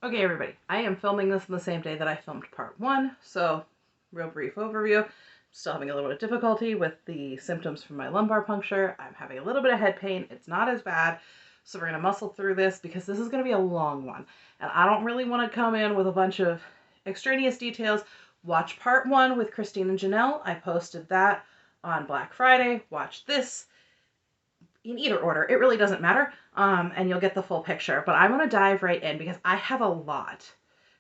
Okay, everybody, I am filming this on the same day that I filmed part 1, so real brief overview. Still having a little bit of difficulty with the symptoms from my lumbar puncture. I'm having a little bit of head pain. It's not as bad, so we're going to muscle through this because this is going to be a long one. And I don't really want to come in with a bunch of extraneous details. Watch part 1 with Christine and Janelle. I posted that on Black Friday. Watch this in either order. It really doesn't matter. And you'll get the full picture. But I want to dive right in because I have a lot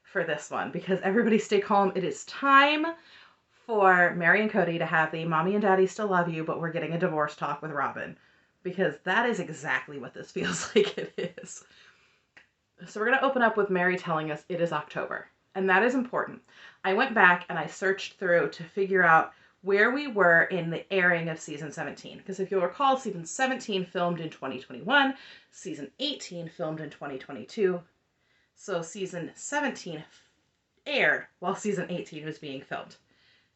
for this one. Because everybody stay calm. It is time for Meri and Kody to have the mommy and daddy still love you, but we're getting a divorce talk with Robyn. Because that is exactly what this feels like it is. So we're going to open up with Meri telling us it is October. And that is important. I went back and I searched through to figure out where we were in the airing of season 17. Because if you'll recall, season 17 filmed in 2021, season 18 filmed in 2022. So season 17 aired while season 18 was being filmed.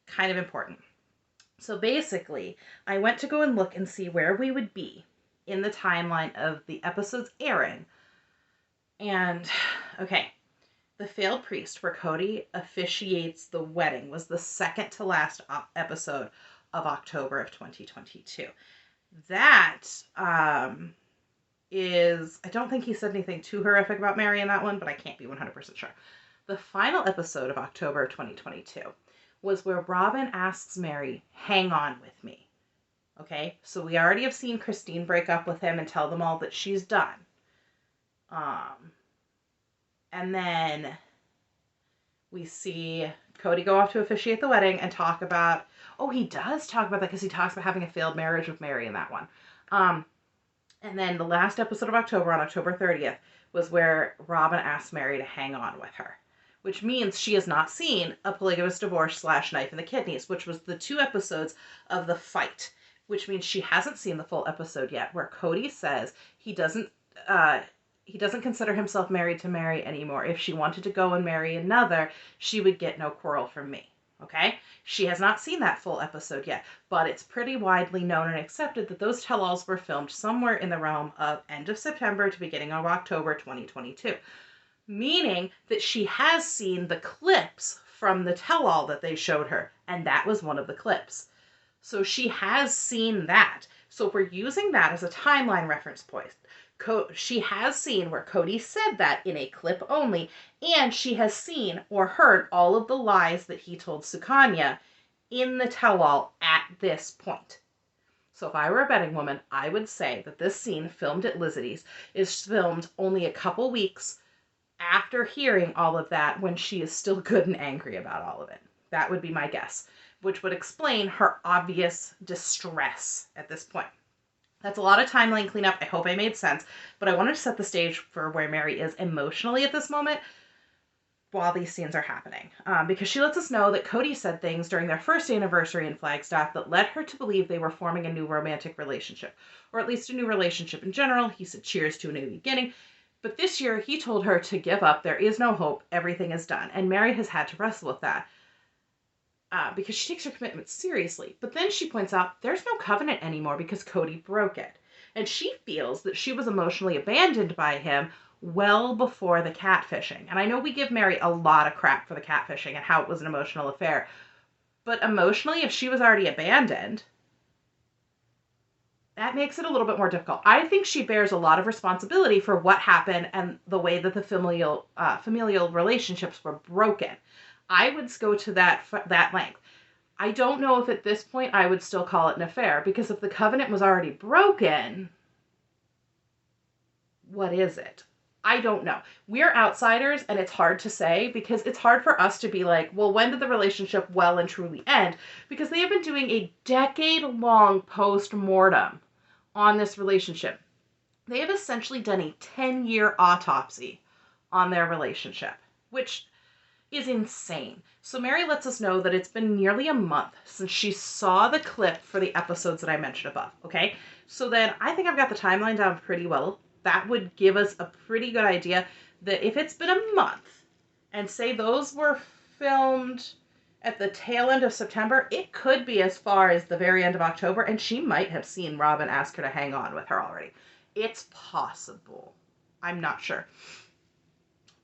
Kind of important. So basically, I went to go and look and see where we would be in the timeline of the episodes airing. And, okay, the failed priest, where Kody officiates the wedding, was the second to last episode of October of 2022. That is, I don't think he said anything too horrific about Meri in that one, but I can't be 100% sure. The final episode of October of 2022 was where Robyn asks Meri, hang on with me. Okay, so we already have seen Christine break up with him and tell them all that she's done. And then we see Kody go off to officiate the wedding and talk about, oh, he does talk about that because he talks about having a failed marriage with Meri in that one. And then the last episode of October, on October 30th, was where Robyn asked Meri to hang on with her, which means she has not seen a polygamous divorce / knife in the kidneys, which was the 2 episodes of the fight, which means she hasn't seen the full episode yet, where Kody says he doesn't consider himself married to Meri anymore. If she wanted to go and marry another, she would get no quarrel from me. Okay? She has not seen that full episode yet, but it's pretty widely known and accepted that those tell-alls were filmed somewhere in the realm of end of September to beginning of October 2022. Meaning that she has seen the clips from the tell-all that they showed her, and that was one of the clips. So she has seen that. So if we're using that as a timeline reference point, she has seen where Kody said that in a clip only, and she has seen or heard all of the lies that he told Sukanya in the tell-all at this point. So if I were a betting woman, I would say that this scene filmed at Lizzity's is filmed only a couple weeks after hearing all of that, when she is still good and angry about all of it. That would be my guess, which would explain her obvious distress at this point. That's a lot of timeline cleanup. I hope I made sense, but I wanted to set the stage for where Meri is emotionally at this moment while these scenes are happening. Because she lets us know that Kody said things during their first anniversary in Flagstaff that led her to believe they were forming a new romantic relationship, or at least a new relationship in general. He said cheers to a new beginning. But this year, he told her to give up. There is no hope. Everything is done. And Meri has had to wrestle with that because she takes her commitment seriously. But then she points out there's no covenant anymore because Kody broke it. And she feels that she was emotionally abandoned by him well before the catfishing. And I know we give Meri a lot of crap for the catfishing and how it was an emotional affair. But emotionally, if she was already abandoned, that makes it a little bit more difficult. I think she bears a lot of responsibility for what happened and the way that the familial relationships were broken. I would go to that length. I don't know if at this point I would still call it an affair, because if the covenant was already broken, what is it? I don't know. We're outsiders, and it's hard to say, because it's hard for us to be like, well, when did the relationship well and truly end? Because they have been doing a decade-long post-mortem on this relationship. They have essentially done a 10-year autopsy on their relationship, which is insane. So Meri lets us know that it's been nearly a month since she saw the clip for the episodes that I mentioned above, okay? So then I think I've got the timeline down pretty well. That would give us a pretty good idea that if it's been a month, and say those were filmed at the tail end of September, it could be as far as the very end of October, and she might have seen Robyn ask her to hang on with her already. It's possible. I'm not sure.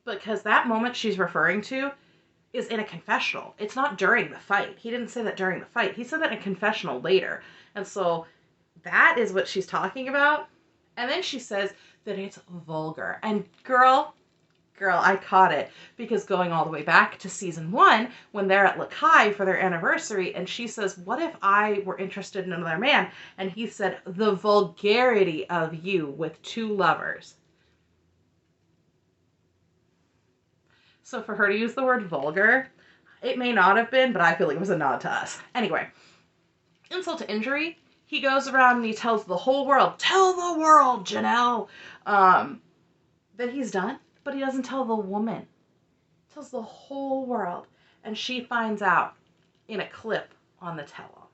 because that moment she's referring to is in a confessional. It's not during the fight. He didn't say that during the fight. He said that in a confessional later. And so that is what she's talking about. And then she says that it's vulgar. And girl, I caught it. Because going all the way back to season 1, when they're at Lakai for their anniversary, and she says, what if I were interested in another man? And he said, the vulgarity of you with 2 lovers. So for her to use the word vulgar, it may not have been, but I feel like it was a nod to us. Anyway, insult to injury, he goes around and he tells the whole world, tell the world, Janelle, that he's done, but he doesn't tell the woman. He tells the whole world, and she finds out in a clip on the tell-all.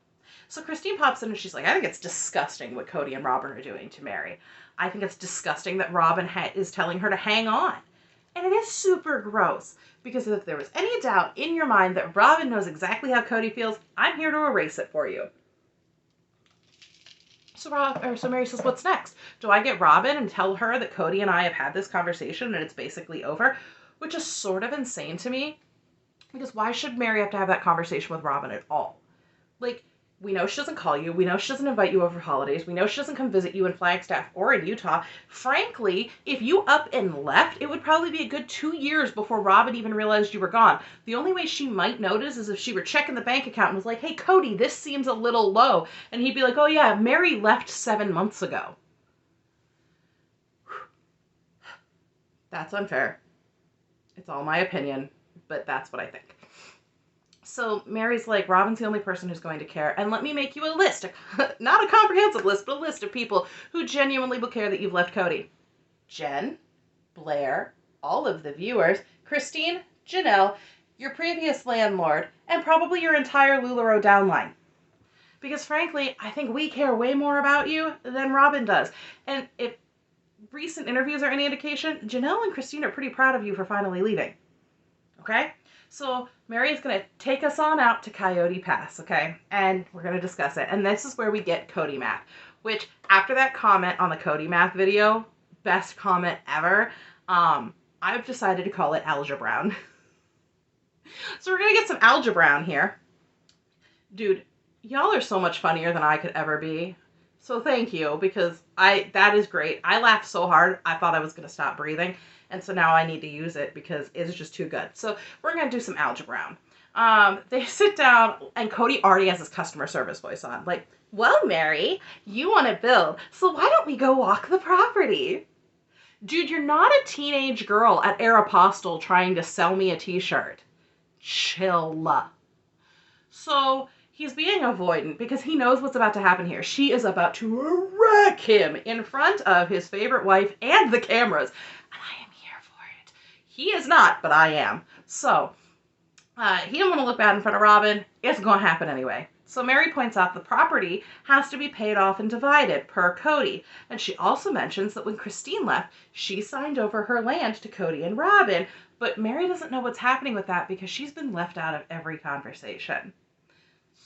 So Christine pops in and she's like, I think it's disgusting what Kody and Robyn are doing to Meri. I think it's disgusting that Robyn is telling her to hang on. And it is super gross, because if there was any doubt in your mind that Robyn knows exactly how Kody feels, I'm here to erase it for you. So Meri says, what's next? Do I get Robyn and tell her that Kody and I have had this conversation and it's basically over? Which is sort of insane to me, because why should Meri have to have that conversation with Robyn at all? Like, we know she doesn't call you. We know she doesn't invite you over holidays. We know she doesn't come visit you in Flagstaff or in Utah. Frankly, if you up and left, it would probably be a good 2 years before Robyn even realized you were gone. The only way she might notice is if she were checking the bank account and was like, hey, Kody, this seems a little low. And he'd be like, oh yeah, Meri left 7 months ago. That's unfair. It's all my opinion, but that's what I think. So Meri's like, Robyn's the only person who's going to care. And let me make you a list. Not a comprehensive list, but a list of people who genuinely will care that you've left Kody. Jen, Blair, all of the viewers, Christine, Janelle, your previous landlord, and probably your entire LuLaRoe downline. Because frankly, I think we care way more about you than Robyn does. And if recent interviews are any indication, Janelle and Christine are pretty proud of you for finally leaving. Okay? So Meri is going to take us on out to Coyote Pass, okay? And we're going to discuss it. And this is where we get Kody math, which after that comment on the Kody math video, best comment ever, I've decided to call it Algebrown. So we're going to get some Algebrown here. Dude, y'all are so much funnier than I could ever be. So thank you, because that is great. I laughed so hard, I thought I was going to stop breathing. And so now I need to use it because it's just too good. So we're going to do some Algebrown. They sit down and Kody already has his customer service voice on. Like, well, Meri, you want to build, so why don't we go walk the property? Dude, you're not a teenage girl at Aeropostale trying to sell me a t-shirt. Chill. So he's being avoidant because he knows what's about to happen here. She is about to wreck him in front of his favorite wife and the cameras. And I am here for it. He is not, but I am. So he didn't want to look bad in front of Robyn. It's going to happen anyway. So Meri points out the property has to be paid off and divided per Kody. And she also mentions that when Christine left, she signed over her land to Kody and Robyn. But Meri doesn't know what's happening with that because she's been left out of every conversation.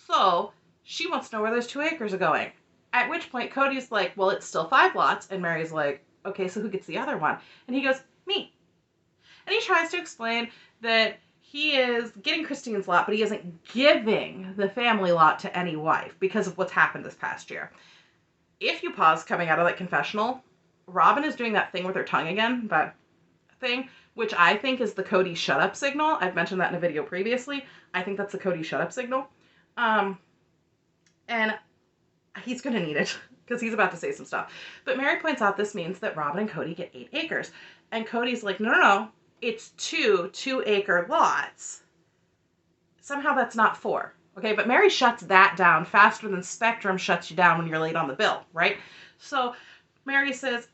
So she wants to know where those 2 acres are going. At which point Cody's like, well, it's still 5 lots. And Meri's like, okay, so who gets the other one? And he goes, me. And he tries to explain that he is getting Christine's lot, but he isn't giving the family lot to any wife because of what's happened this past year. If you pause coming out of that confessional, Robyn is doing that thing with her tongue again, that thing, which I think is the Kody shut up signal. I've mentioned that in a video previously. I think that's the Kody shut up signal. And he's going to need it because he's about to say some stuff. But Meri points out this means that Robyn and Kody get 8 acres. And Cody's like, no. It's 2 2-acre lots. Somehow that's not 4. Okay, but Meri shuts that down faster than Spectrum shuts you down when you're late on the bill, right? So Meri says,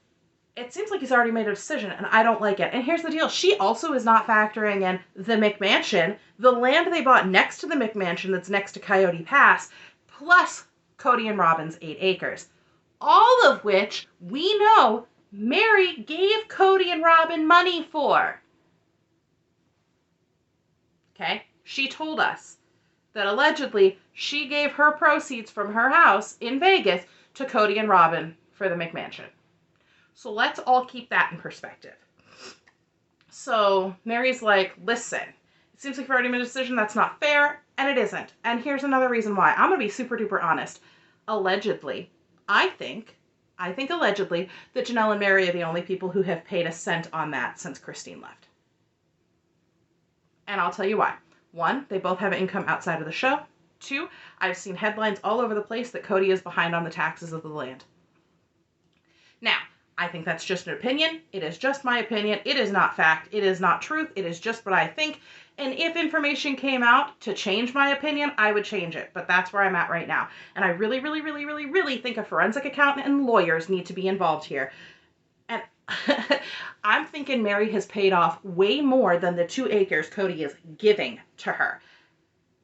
it seems like he's already made a decision and I don't like it. And here's the deal. She also is not factoring in the McMansion, the land they bought next to the McMansion that's next to Coyote Pass, plus Kody and Robyn's 8 acres. All of which we know Meri gave Kody and Robyn money for. Okay? She told us that allegedly she gave her proceeds from her house in Vegas to Kody and Robyn for the McMansion. So let's all keep that in perspective. So Meri's like, listen, it seems like you've already made a decision. That's not fair. And it isn't. And here's another reason why. I'm going to be super duper honest. Allegedly, I think allegedly that Janelle and Meri are the only people who have paid a cent on that since Christine left. And I'll tell you why. One, they both have income outside of the show. Two, I've seen headlines all over the place that Kody is behind on the taxes of the land. Now, I think that's just an opinion. It is just my opinion. It is not fact. It is not truth. It is just what I think. And if information came out to change my opinion, I would change it. But that's where I'm at right now. And I really, really, really, really, really think a forensic accountant and lawyers need to be involved here. And I'm thinking Meri has paid off way more than the 2 acres Kody is giving to her.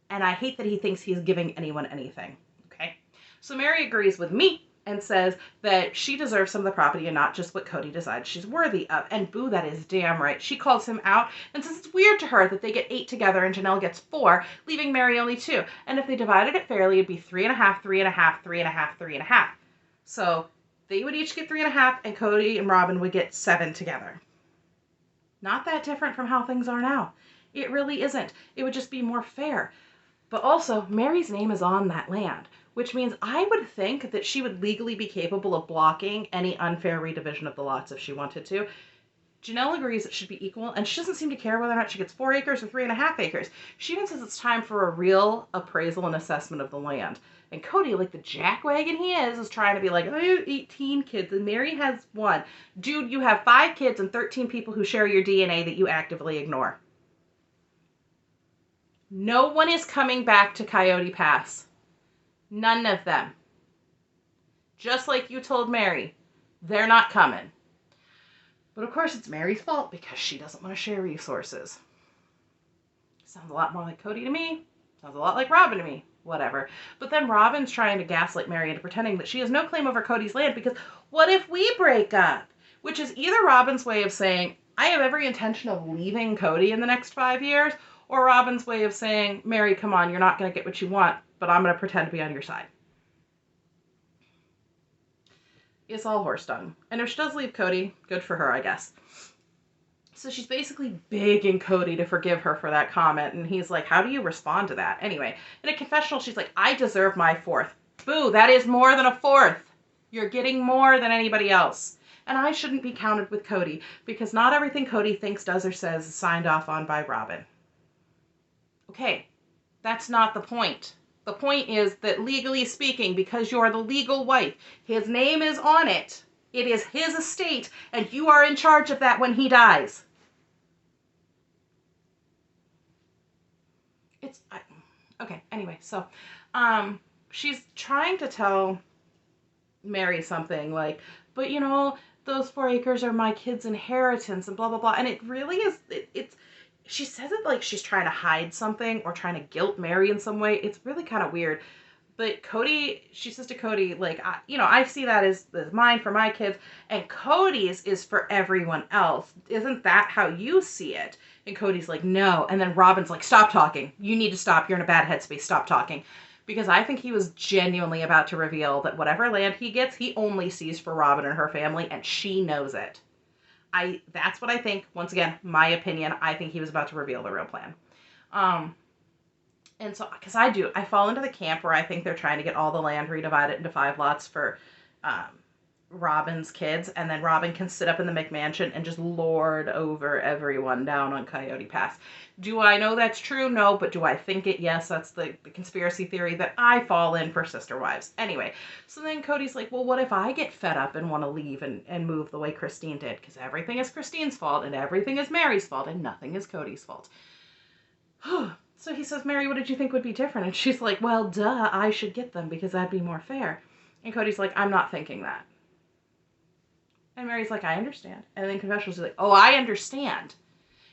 And I hate that he thinks he's giving anyone anything. Okay? So Meri agrees with me and says that she deserves some of the property and not just what Kody decides she's worthy of. And boo, that is damn right. She calls him out and says it's weird to her that they get 8 together and Janelle gets 4, leaving Meri only 2. And if they divided it fairly, it'd be 3.5, 3.5, 3.5, 3.5. So they would each get 3.5 and Kody and Robyn would get 7 together. Not that different from how things are now. It really isn't. It would just be more fair. But also, Meri's name is on that land, which means I would think that she would legally be capable of blocking any unfair redivision of the lots if she wanted to. Janelle agrees it should be equal, and she doesn't seem to care whether or not she gets 4 acres or 3.5 acres. She even says it's time for a real appraisal and assessment of the land. And Kody, like the jackwagon he is trying to be like, I have 18 kids and Meri has 1. Dude, you have 5 kids and 13 people who share your DNA that you actively ignore. No one is coming back to Coyote Pass. None of them. Just like you told Meri, they're not coming. But of course it's Meri's fault because she doesn't want to share resources. Sounds a lot more like Kody to me. Sounds a lot like Robyn to me. Whatever. But then Robyn's trying to gaslight Meri into pretending that she has no claim over Kody's land because what if we break up? Which is either Robyn's way of saying, I have every intention of leaving Kody in the next 5 years, or Robyn's way of saying, Meri, come on, you're not going to get what you want, but I'm going to pretend to be on your side. It's all horse dung. And if she does leave Kody, good for her, I guess. So she's basically begging Kody to forgive her for that comment, and he's like, how do you respond to that? Anyway, in a confessional, she's like, I deserve my 4th. Boo, that is more than a 4th. You're getting more than anybody else. And I shouldn't be counted with Kody, because not everything Kody thinks, does, or says is signed off on by Robyn. Okay, that's not the point. The point is that legally speaking, because you're the legal wife, his name is on it. It is his estate, and you are in charge of that when he dies. Okay, anyway, so she's trying to tell Meri something like, but you know, those 4 acres are my kid's inheritance and blah, blah, blah. And it really is, she says it like she's trying to hide something or trying to guilt Meri in some way. It's really kind of weird. But Kody, she says to Kody, like, I see that as mine for my kids, and Kody's is for everyone else. Isn't that how you see it? And Cody's like, no. And then Robyn's like, stop talking. You need to stop. You're in a bad headspace. Stop talking. Because I think he was genuinely about to reveal that whatever land he gets, he only sees for Robyn and her family, and she knows it. That's what I think. Once again, my opinion. I think he was about to reveal the real plan. And so, because I fall into the camp where I think they're trying to get all the land redivided into 5 lots for Robyn's kids, and then Robyn can sit up in the McMansion and just lord over everyone down on Coyote Pass. Do I know that's true? No, but do I think it? Yes, that's the conspiracy theory that I fall in for Sister Wives. Anyway, so then Cody's like, well, what if I get fed up and want to leave and move the way Christine did? Because everything is Christine's fault, and everything is Meri's fault, and nothing is Cody's fault. So he says, Meri, what did you think would be different? And she's like, well, duh, I should get them because that'd be more fair. And Cody's like, I'm not thinking that. And Meri's like, I understand. And then confessional's like, oh, I understand.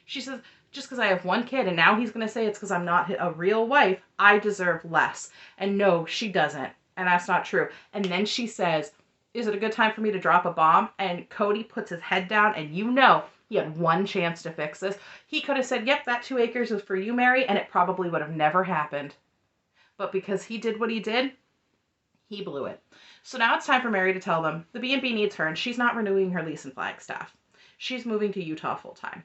She says, just because I have 1 kid and now he's going to say it's because I'm not a real wife, I deserve less. And no, she doesn't. And that's not true. And then she says, is it a good time for me to drop a bomb? And Kody puts his head down, and you know he had 1 chance to fix this. He could have said, yep, that 2 acres is for you, Meri, and it probably would have never happened. But because he did what he did, he blew it. So now it's time for Meri to tell them the B&B needs her, and she's not renewing her lease in Flagstaff. She's moving to Utah full-time.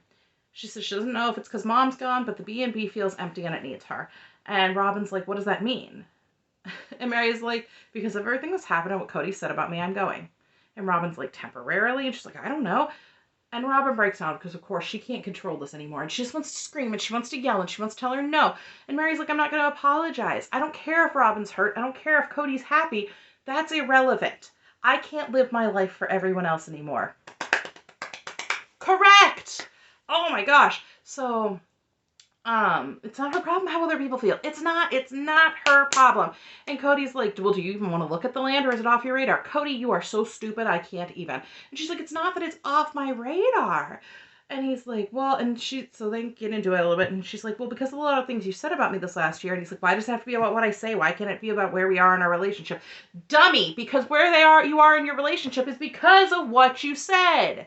She says she doesn't know if it's because mom's gone, but the B&B feels empty and it needs her. And Robyn's like, what does that mean? And Meri's like, because of everything that's happened and what Kody said about me, I'm going. And Robyn's like, temporarily? And she's like, I don't know. And Robyn breaks down because, of course, she can't control this anymore. And she just wants to scream and she wants to yell and she wants to tell her no. And Meri's like, I'm not going to apologize. I don't care if Robyn's hurt. I don't care if Kody's happy. That's irrelevant. I can't live my life for everyone else anymore. Correct! Oh my gosh. So, it's not her problem how other people feel. It's not her problem. And Kody's like, well, do you even want to look at the land or is it off your radar? Kody, you are so stupid, I can't even. And she's like, it's not that it's off my radar. And he's like, well, and so they get into it a little bit. And she's like, well, because of a lot of things you said about me this last year. And he's like, why does it have to be about what I say? Why can't it be about where we are in our relationship? Dummy, because where you are in your relationship is because of what you said.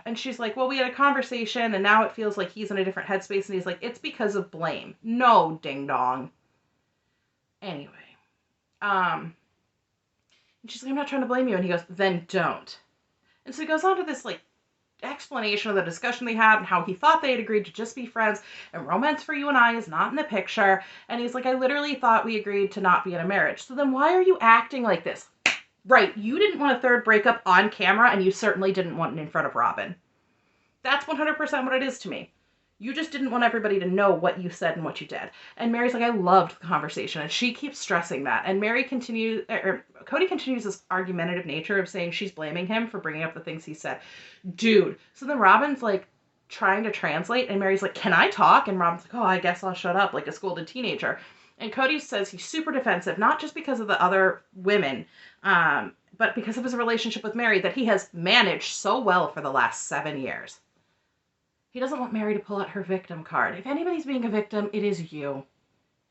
And she's like, well, we had a conversation and now it feels like he's in a different headspace. And he's like, it's because of blame. No, ding dong. Anyway. And she's like, I'm not trying to blame you. And he goes, then don't. And so he goes on to this like explanation of the discussion they had and how he thought they had agreed to just be friends and romance for you and I is not in the picture. And he's like, I literally thought we agreed to not be in a marriage. So then why are you acting like this? Right, you didn't want a third breakup on camera, and you certainly didn't want it in front of Robyn. That's 100% what it is to me. You just didn't want everybody to know what you said and what you did. And Meri's like, I loved the conversation, and she keeps stressing that. And Kody continues this argumentative nature of saying she's blaming him for bringing up the things he said. Dude. So then Robyn's like trying to translate, and Meri's like, can I talk? And Robyn's like, oh, I guess I'll shut up like a scolded teenager. And Kody says he's super defensive, not just because of the other women, but because of his relationship with Meri that he has managed so well for the last 7 years. He doesn't want Meri to pull out her victim card. If anybody's being a victim, it is you.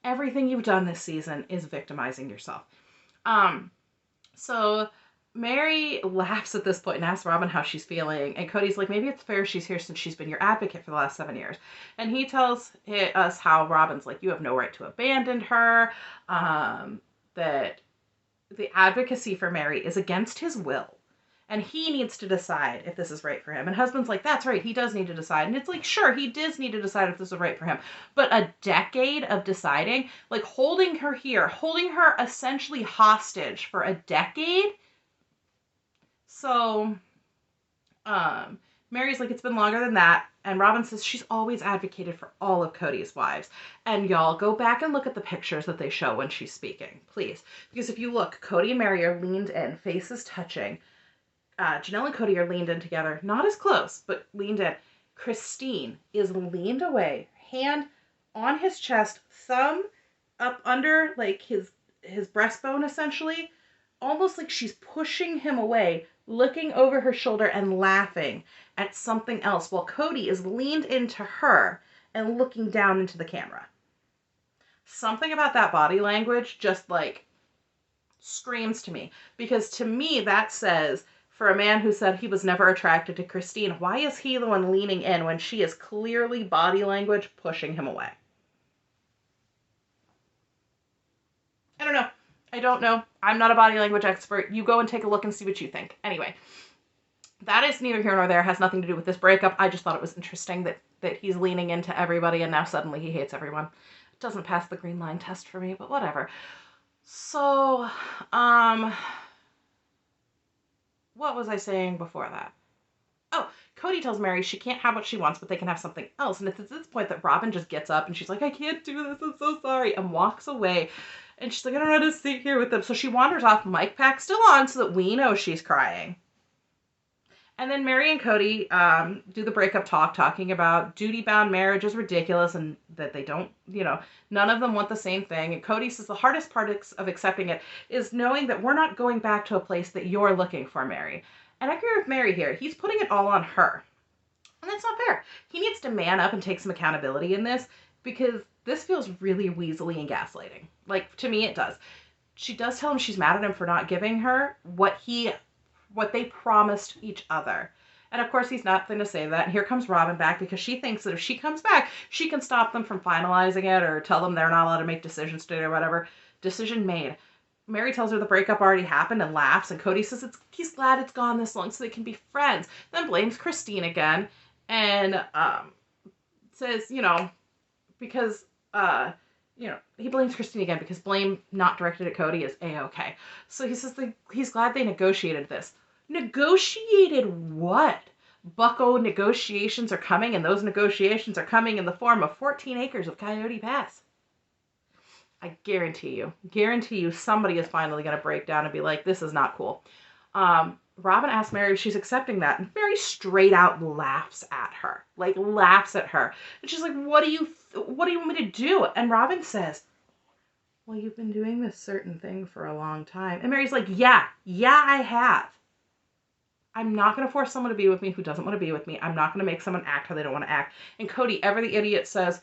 Everything you've done this season is victimizing yourself. So Meri laughs at this point and asks Robyn how she's feeling. And Kody's like, maybe it's fair she's here since she's been your advocate for the last 7 years. And he tells us how Robyn's like, you have no right to abandon her. That the advocacy for Meri is against his will. And he needs to decide if this is right for him. And husband's like, that's right, he does need to decide. And it's like, sure, he does need to decide if this is right for him. But a decade of deciding, like holding her here, holding her essentially hostage for a decade. So, Meri's like, it's been longer than that. And Robyn says she's always advocated for all of Kody's wives. And y'all, go back and look at the pictures that they show when she's speaking, please. Because if you look, Kody and Meri are leaned in, faces touching. Janelle and Kody are leaned in together. Not as close, but leaned in. Christine is leaned away, hand on his chest, thumb up under like his breastbone essentially. Almost like she's pushing him away, looking over her shoulder and laughing at something else while Kody is leaned into her and looking down into the camera. Something about that body language just like screams to me, because to me that says, for a man who said he was never attracted to Christine, why is he the one leaning in when she is clearly body language pushing him away? I don't know. I don't know. I'm not a body language expert. You go and take a look and see what you think. Anyway, that is neither here nor there. It has nothing to do with this breakup. I just thought it was interesting that he's leaning into everybody and now suddenly he hates everyone. It doesn't pass the green line test for me, but whatever. So, what was I saying before that? Oh, Kody tells Meri she can't have what she wants, but they can have something else. And it's at this point that Robyn just gets up and she's like, I can't do this. I'm so sorry. And walks away. And she's like, I don't know how to sit here with them. So she wanders off, mic pack still on, so that we know she's crying. And then Meri and Kody do the breakup talking about duty-bound marriage is ridiculous and that they don't, none of them want the same thing. And Kody says the hardest part of accepting it is knowing that we're not going back to a place that you're looking for, Meri. And I agree with Meri here. He's putting it all on her. And that's not fair. He needs to man up and take some accountability in this, because this feels really weaselly and gaslighting. Like, to me, it does. She does tell him she's mad at him for not giving her what they promised each other. And of course, he's not going to say that. And here comes Robyn back because she thinks that if she comes back, she can stop them from finalizing it or tell them they're not allowed to make decisions today or whatever. Decision made. Meri tells her the breakup already happened and laughs. And Kody says he's glad it's gone this long so they can be friends. Then blames Christine again. and says, because he blames Christine again because blame not directed at Kody is A-okay. So he says he's glad they negotiated this. Negotiated what? Bucko negotiations are coming, and those negotiations are coming in the form of 14 acres of Coyote Pass. I guarantee you somebody is finally going to break down and be like, this is not cool. Robyn asks Meri if she's accepting that, and Meri straight out laughs at her. And she's like, what do you want me to do? And Robyn says, well, you've been doing this certain thing for a long time. And Meri's like, yeah, I have. I'm not going to force someone to be with me who doesn't want to be with me. I'm not going to make someone act how they don't want to act. And Kody, ever the idiot, says,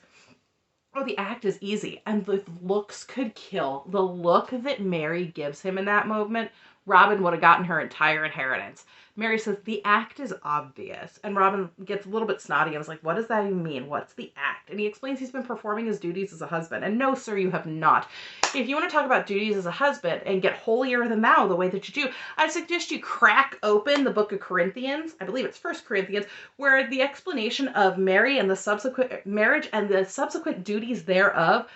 oh, the act is easy. And the looks could kill. The look that Meri gives him in that moment, Robyn would have gotten her entire inheritance. Meri says, the act is obvious. And Robyn gets a little bit snotty and is like, what does that even mean? What's the act? And he explains he's been performing his duties as a husband. And no, sir, you have not. If you want to talk about duties as a husband and get holier than thou the way that you do, I suggest you crack open the book of Corinthians. I believe it's 1 Corinthians, where the explanation of Meri and the subsequent marriage and the subsequent duties thereof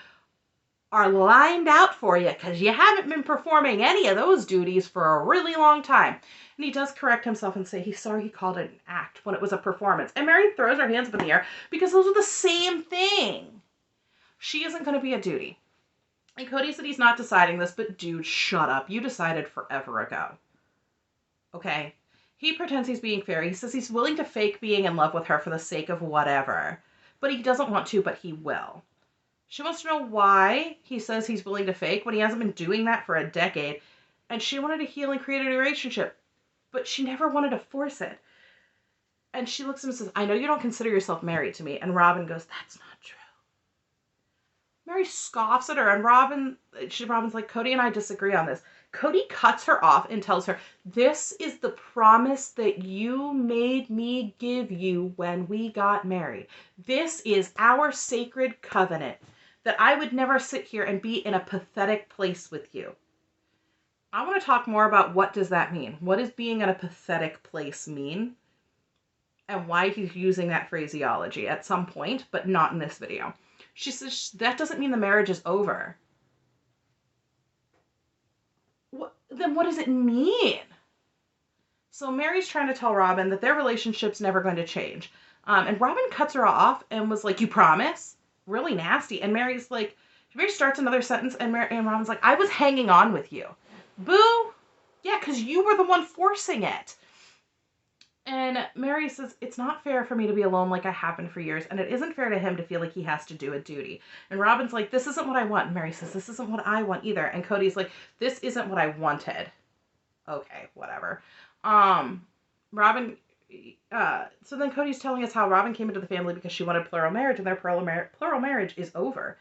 are lined out for you, because you haven't been performing any of those duties for a really long time. And he does correct himself and say he's sorry he called it an act when it was a performance. And Meri throws her hands up in the air because those are the same thing. She isn't going to be a duty. And Kody said he's not deciding this, but dude, shut up. You decided forever ago. Okay? He pretends he's being fair. He says he's willing to fake being in love with her for the sake of whatever. But he doesn't want to, but he will. She wants to know why he says he's willing to fake when he hasn't been doing that for a decade. And she wanted to heal and create a new relationship, but she never wanted to force it. And she looks at him and says, I know you don't consider yourself married to me. And Robyn goes, that's not true. Meri scoffs at her, and Robyn's like, Kody and I disagree on this. Kody cuts her off and tells her, this is the promise that you made me give you when we got married. This is our sacred covenant, that I would never sit here and be in a pathetic place with you. I want to talk more about what does that mean? What does being in a pathetic place mean? And why he's using that phraseology at some point, but not in this video. She says, that doesn't mean the marriage is over. Then what does it mean? So Meri's trying to tell Robyn that their relationship's never going to change. And Robyn cuts her off and was like, you promise? Really nasty. And Meri starts another sentence, and Robyn's like, I was hanging on with you. Boo! Yeah, because you were the one forcing it. And Meri says, it's not fair for me to be alone like I have been for years, and it isn't fair to him to feel like he has to do a duty. And Robyn's like, this isn't what I want. And Meri says, this isn't what I want either. And Kody's like, this isn't what I wanted. Okay, whatever. Robyn, so then Kody's telling us how Robyn came into the family because she wanted plural marriage, and their plural marriage is over.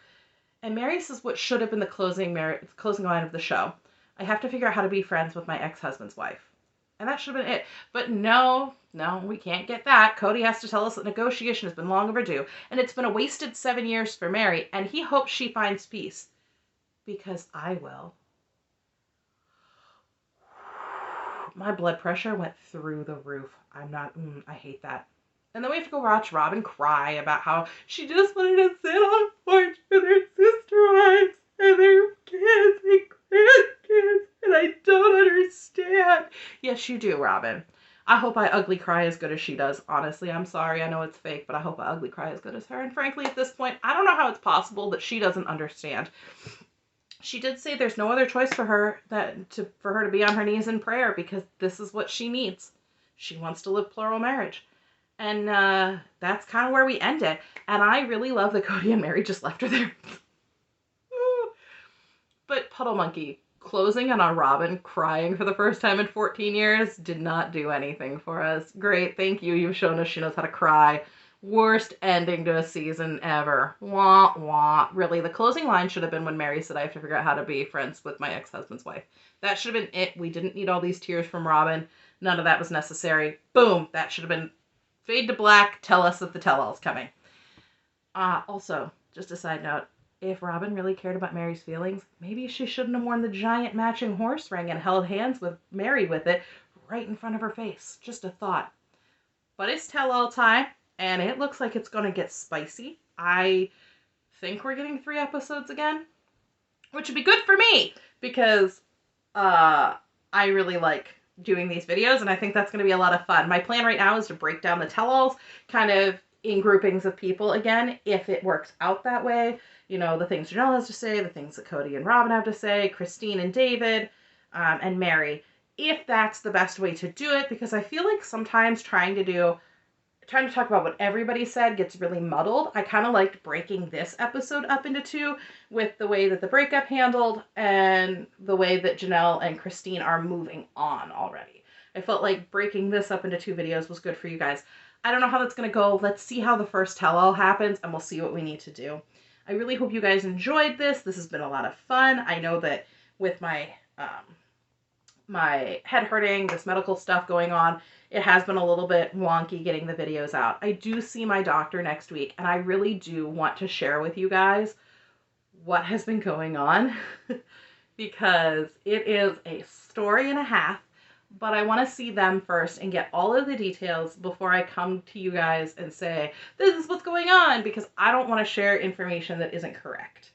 And Meri says what should have been the closing line of the show. I have to figure out how to be friends with my ex-husband's wife. And that should have been it. But no, we can't get that. Kody has to tell us that negotiation has been long overdue. And it's been a wasted 7 years for Meri. And he hopes she finds peace. Because I will. My blood pressure went through the roof. I hate that. And then we have to go watch Robyn cry about how she just wanted to sit on a porch with her sister wives and their kids and grandkids. And I don't understand. Yes, you do, Robyn. I hope I ugly cry as good as she does. Honestly, I'm sorry. I know it's fake, but I hope I ugly cry as good as her. And frankly, at this point, I don't know how it's possible that she doesn't understand. She did say there's no other choice for her for her to be on her knees in prayer, because this is what she needs. She wants to live plural marriage. And that's kind of where we end it. And I really love that Kody and Meri just left her there. But Puddle Monkey closing on a Robyn crying for the first time in 14 years did not do anything for us. Great, thank you. You've shown us she knows how to cry. Worst ending to a season ever. Wah, wah. Really, the closing line should have been when Meri said, I have to figure out how to be friends with my ex-husband's wife. That should have been it. We didn't need all these tears from Robyn. None of that was necessary. Boom. That should have been fade to black. Tell us that the tell-all's coming. Also, just a side note. If Robyn really cared about Meri's feelings, maybe she shouldn't have worn the giant matching horse ring and held hands with Meri with it right in front of her face. Just a thought. But it's tell-all time. and it looks like it's going to get spicy. I think we're getting 3 episodes again, which would be good for me because I really like doing these videos, and I think that's going to be a lot of fun. My plan right now is to break down the tell-alls kind of in groupings of people again, if it works out that way. You know, the things Janelle has to say, the things that Kody and Robyn have to say, Christine and David, and Meri, if that's the best way to do it, because I feel like sometimes trying to talk about what everybody said gets really muddled. I kind of liked breaking this episode up into 2 with the way that the breakup handled and the way that Janelle and Christine are moving on already. I felt like breaking this up into 2 videos was good for you guys. I don't know how that's going to go. Let's see how the first tell-all happens, and we'll see what we need to do. I really hope you guys enjoyed this. This has been a lot of fun. I know that with my my head hurting, this medical stuff going on, it has been a little bit wonky getting the videos out. I do see my doctor next week, and I really do want to share with you guys what has been going on because it is a story and a half, but I want to see them first and get all of the details before I come to you guys and say, this is what's going on, because I don't want to share information that isn't correct.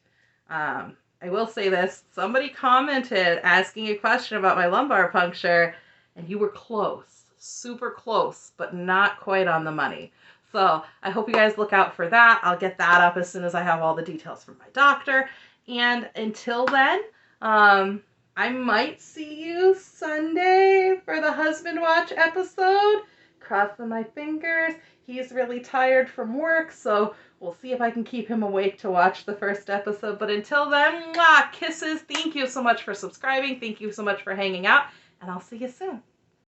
I will say this, somebody commented asking a question about my lumbar puncture, and you were close, super close, but not quite on the money. So I hope you guys look out for that. I'll get that up as soon as I have all the details from my doctor. And until then, I might see you Sunday for the husband watch episode. Crossing my fingers. He's really tired from work, so we'll see if I can keep him awake to watch the first episode. But until then, mwah, kisses. Thank you so much for subscribing. Thank you so much for hanging out, and I'll see you soon.